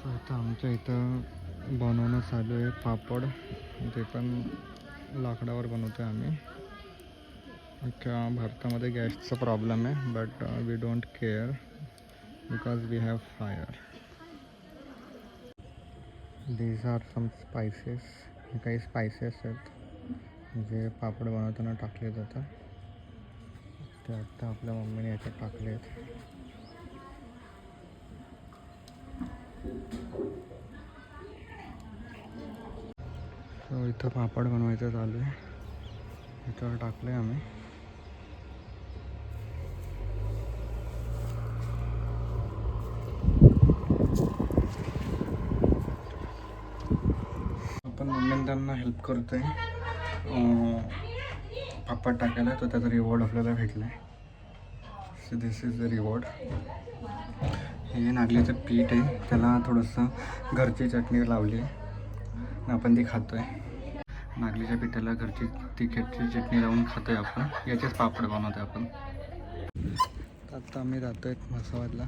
आता आमच्या इथं बनवणं चालू आहे पापड. ते पण लाकडावर बनवतो आहे आम्ही. भारतामध्ये गॅसचा प्रॉब्लेम आहे, but we don't care because we have fire. These are some spices. हे काही स्पायसेस आहेत जे पापड बनवताना टाकले जातात. ते आत्ता आपल्या मम्मीने याच्यात टाकले आहेत. सो इथं पापड बनवायचं चालू आहे. याच्यावर टाकले आम्ही. आपण मम्मीने त्यांना हेल्प करतोय पापड टाकायला, तर त्याचा रिवॉर्ड आपल्याला भेटला आहे. So this is the reward. हे नागलीचं पीठ आहे, त्याला थोडंसं घरची चटणी लावली आहे आणि आपण ती खातो आहे. नागलीच्या पिठाला घरची तिखटची चटणी लावून खातो आहे आपण. याचेच पापड बनवतो आपण. आता आम्ही जातो आहे म्हसावदला.